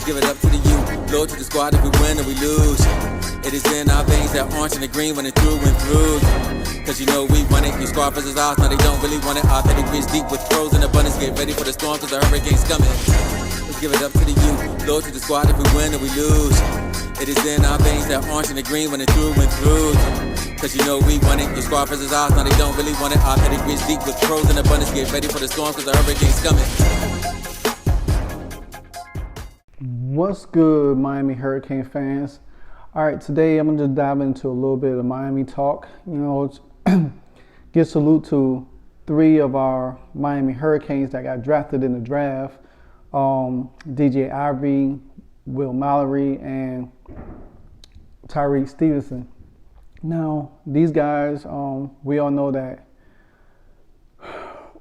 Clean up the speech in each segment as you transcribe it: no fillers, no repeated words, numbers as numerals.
give it up to the youth. Loyal to the squad if we win or we lose. It is in our veins that orange and the green when it's through and through. Cause you know we want it, your squad versus ours, now they don't really want it. Our pedigrees deep with pros in abundance, get ready for the storm cause the hurricane's coming. Let's give it up to the youth, loyal to the squad if we win or we lose. It is in our veins that orange and the green when it's through and through. Cause you know we want it, your squad versus ours, now they don't really want it. Our pedigrees deep with pros in abundance, get ready for the storm cause the hurricane's coming. What's good, Miami Hurricane fans? All right, today I'm gonna just dive into a little bit of Miami talk. You know, give salute to 3 of our Miami Hurricanes that got drafted in the draft. DJ Ivy, Will Mallory, and Tyreek Stevenson. Now, these guys, we all know that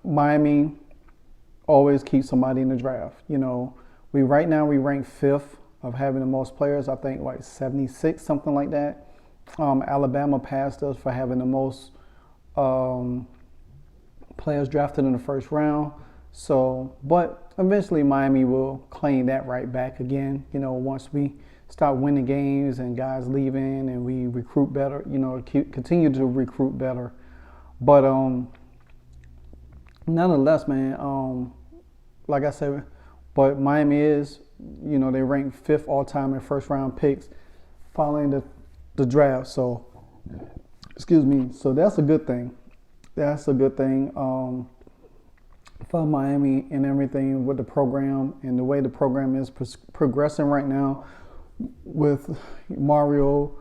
Miami always keeps somebody in the draft. You know, right now we rank 5th of having the most players. I think like 76, something like that. Alabama passed us for having the most players drafted in the first round. So, but eventually Miami will claim that right back again. You know, once we start winning games and guys leaving and we recruit better, you know, continue to recruit better. But nonetheless, man, like I said, but Miami is, you know, they rank 5th all time in first round picks following the draft. So, excuse me. So that's a good thing. That's a good thing for Miami and everything with the program and the way the program is progressing right now with Mario,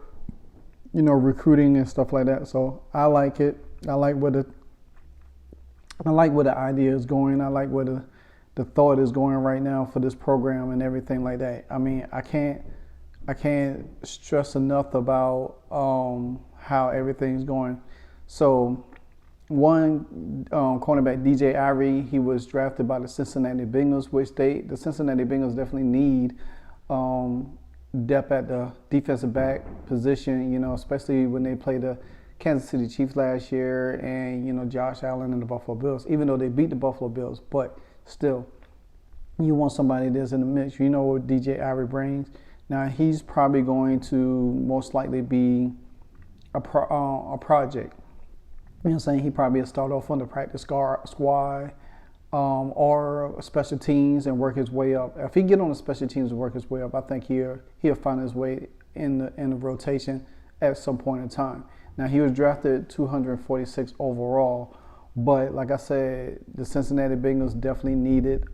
you know, recruiting and stuff like that. So I like it. I like where the idea is going. I like where the thought is going right now for this program and everything like that. I mean, I can't stress enough about how everything's going. So one cornerback, DJ Ivy, he was drafted by the Cincinnati Bengals, which the Cincinnati Bengals definitely need depth at the defensive back position, you know, especially when they play the Kansas City Chiefs last year and, you know, Josh Allen and the Buffalo Bills, even though they beat the Buffalo Bills, but still, you want somebody that's in the mix. You know what DJ Ivy brings. Now, he's probably going to most likely be a project. You know what I'm saying? He probably will start off on the practice squad or special teams and work his way up. If he get on the special teams and work his way up, I think he'll find his way in the rotation at some point in time. Now, he was drafted 246 overall. But like I said, the Cincinnati Bengals definitely needed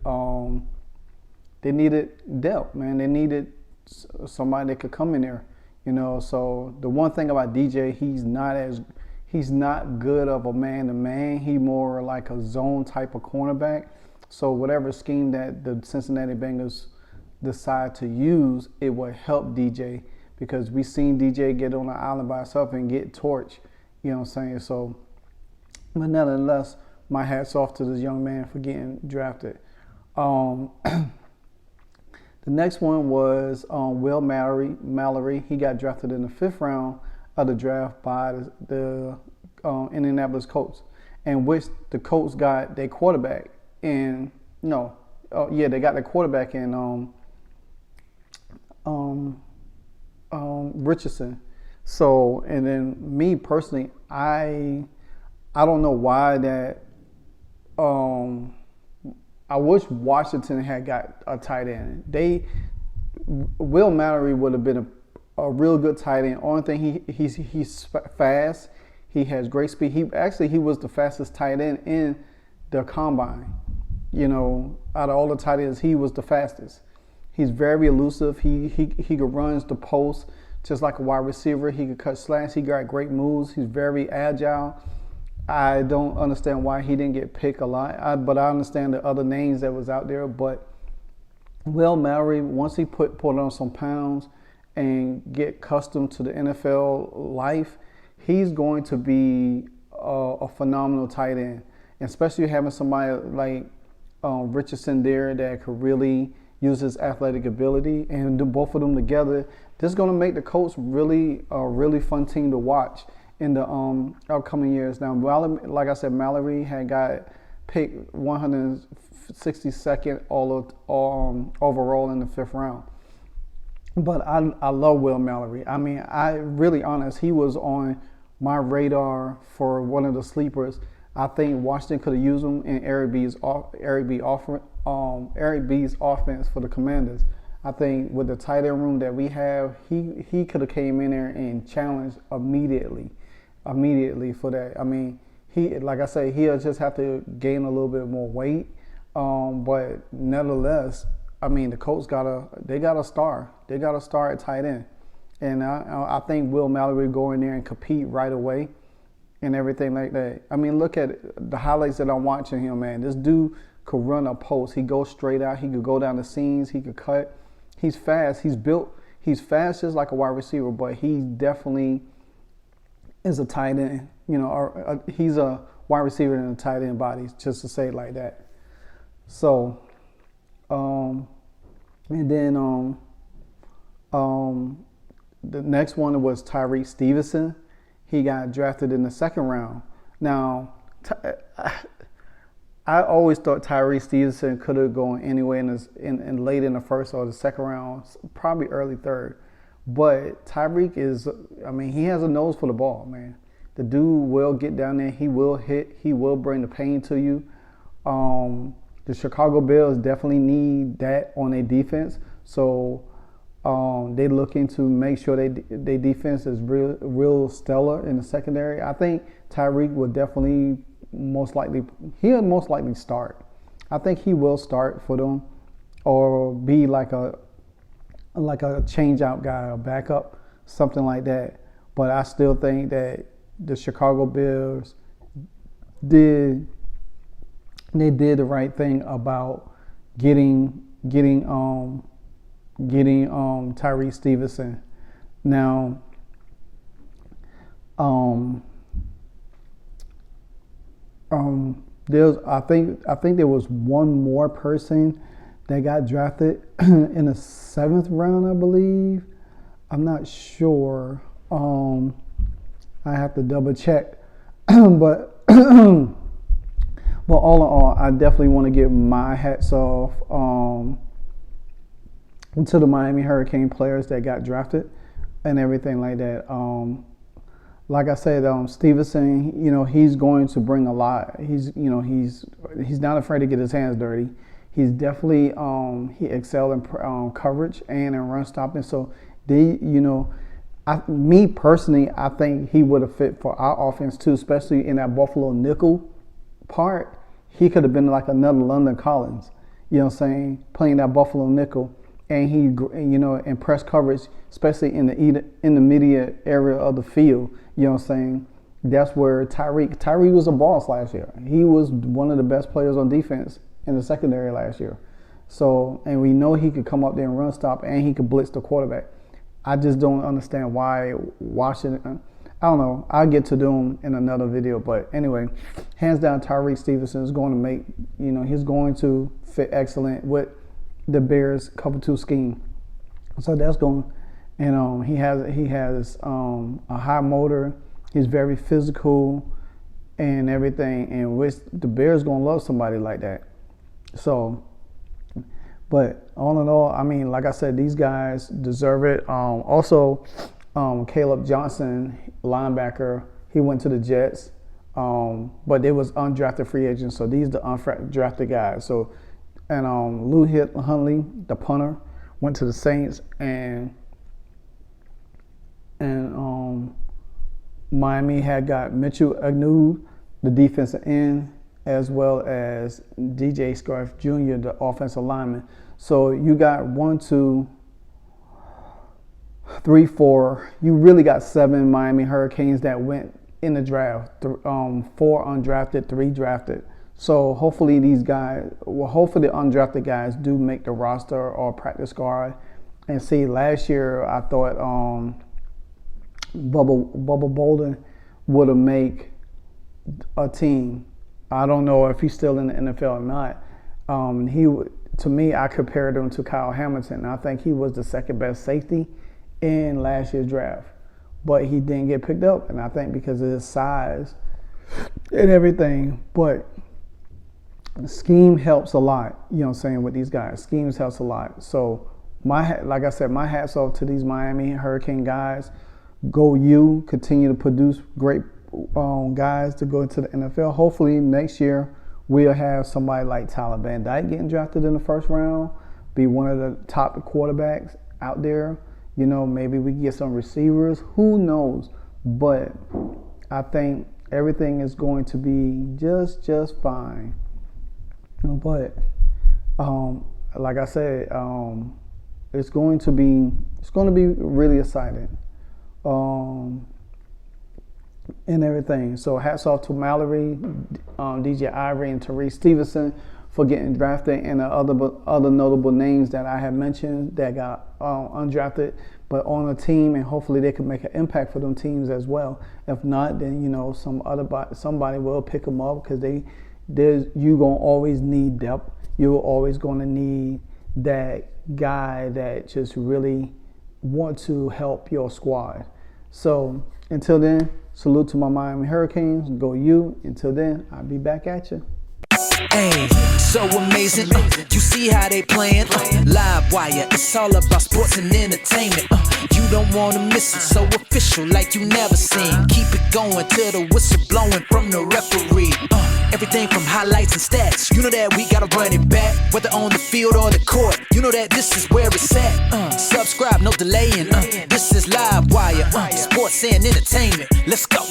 they needed depth, man. They needed somebody that could come in there, you know. So the one thing about DJ, he's not good of a man-to-man. He more like a zone type of cornerback. So whatever scheme that the Cincinnati Bengals decide to use, it will help DJ because we seen DJ get on the island by himself and get torched. You know what I'm saying? So. But nonetheless, my hat's off to this young man for getting drafted. The next one was Will Mallory. He got drafted in the 5th round of the draft by the Indianapolis Colts, in which the Colts got their quarterback in. They got their quarterback in Richardson. So, and then me personally, I don't know why that. I wish Washington had got a tight end. Will Mallory would have been a real good tight end. Only thing he's fast. He has great speed. He was the fastest tight end in the combine. You know, out of all the tight ends, he was the fastest. He's very elusive. He could run the post just like a wide receiver. He could cut slants. He got great moves. He's very agile. I don't understand why he didn't get picked a lot, but I understand the other names that was out there. But Will Mallory, once he put on some pounds and get accustomed to the NFL life, he's going to be a phenomenal tight end, and especially having somebody like Richardson there that could really use his athletic ability and do both of them together. This is going to make the Colts really a really fun team to watch in the upcoming years. Now, like I said, Mallory had got picked 162nd overall in the 5th round. But I love Will Mallory. I mean, I really honest. He was on my radar for one of the sleepers. I think Washington could have used him in Eric B's offense for the Commanders. I think with the tight end room that we have, he could have came in there and challenged immediately for that. I mean, he, like I say, he'll just have to gain a little bit more weight. But nevertheless, I mean, the Colts they got a star. They got a star at tight end. And I think Will Mallory go in there and compete right away and everything like that. I mean, look at the highlights that I'm watching him, man. This dude could run a post. He goes straight out. He could go down the seams. He could cut. He's fast. He's built. He's fast just like a wide receiver, but he definitely is a tight end. You know, or he's a wide receiver in a tight end body, just to say it like that. So, and then the next one was Tyreek Stevenson. He got drafted in the second round. Now, I always thought Tyreek Stevenson could have gone anyway in late in the first or the second round, probably early third. But Tyreek is, I mean, he has a nose for the ball, man. The dude will get down there. He will hit. He will bring the pain to you. The Chicago Bears definitely need that on their defense. So they looking to make sure their defense is real stellar in the secondary. I think Tyreek will definitely he'll most likely start. I think he will start for them or be like a change out guy, a backup, something like that. But I still think that the Chicago Bears did the right thing about getting Tyreek Stevenson. Now, I think there was one more person that got drafted in the 7th round, I believe. I'm not sure. I have to double check, but all in all, I definitely want to give my hats off to the Miami Hurricane players that got drafted and everything like that. Like I said, Stevenson, you know, he's going to bring a lot. He's not afraid to get his hands dirty. He's definitely he excelled in coverage and in run stopping. So me personally, I think he would have fit for our offense too, especially in that Buffalo nickel part. He could have been like another London Collins, you know what I'm saying, playing that Buffalo nickel. And he, in press coverage, especially in the intermediate area of the field, you know what I'm saying, that's where Tyreek was a boss last year. He was one of the best players on defense in the secondary last year. So, and we know he could come up there and run stop and he could blitz the quarterback. I just don't understand why Washington, I don't know. I'll get to them in another video. But anyway, hands down, Tyreek Stevenson is going to make, he's going to fit excellent with the Bears cover 2 scheme. So that's going, and he has a high motor. He's very physical and everything, and which the Bears going to love somebody like that. So, but all in all, I mean, like I said, these guys deserve it. Also, Caleb Johnson, linebacker, he went to the Jets, but they was undrafted free agents. So these are the undrafted guys. So, and Lou Huntley, the punter, went to the Saints, and Miami had got Mitchell Agnew, the defensive end, as well as DJ Scarf Jr., the offensive lineman. So you got 1, 2, 3, 4. You really got 7 Miami Hurricanes that went in the draft. 4 undrafted, 3 drafted. So hopefully the undrafted guys do make the roster or practice squad. And see, last year I thought Bubba Bolden would have made a team. I don't know if he's still in the NFL or not. To me, I compared him to Kyle Hamilton. I think he was the second best safety in last year's draft, but he didn't get picked up, and I think because of his size and everything. But scheme helps a lot, you know what I'm saying, with these guys. Schemes helps a lot. So like I said, my hats off to these Miami Hurricane guys. Go you, continue to produce great guys to go into the NFL. Hopefully next year we'll have somebody like Tyler Van Dyke getting drafted in the first round, be one of the top quarterbacks out there. You know, maybe we get some receivers. Who knows? But I think everything is going to be just fine. But like I said, it's going to be really exciting. And everything. So hats off to Mallory, DJ Ivory, and Therese Stevenson for getting drafted, and the other notable names that I have mentioned that got undrafted but on a team, and hopefully they can make an impact for them teams as well. If not, then somebody will pick them up, because you gonna always need depth. You're always gonna need that guy that just really want to help your squad. So until then, salute to my Miami Hurricanes. Go you. Until then, I'll be back at you. Hey, so amazing. You see how they playing? LiveWire, it's all about sports and entertainment. You don't want to miss it, so official like you never seen. Keep it going till the whistle blowing from the referee. Everything from highlights and stats. You know that we gotta run it back, whether on the field or the court. You know that this is where it's at. Subscribe, no delaying. This is LiveWire, sports and entertainment. Let's go.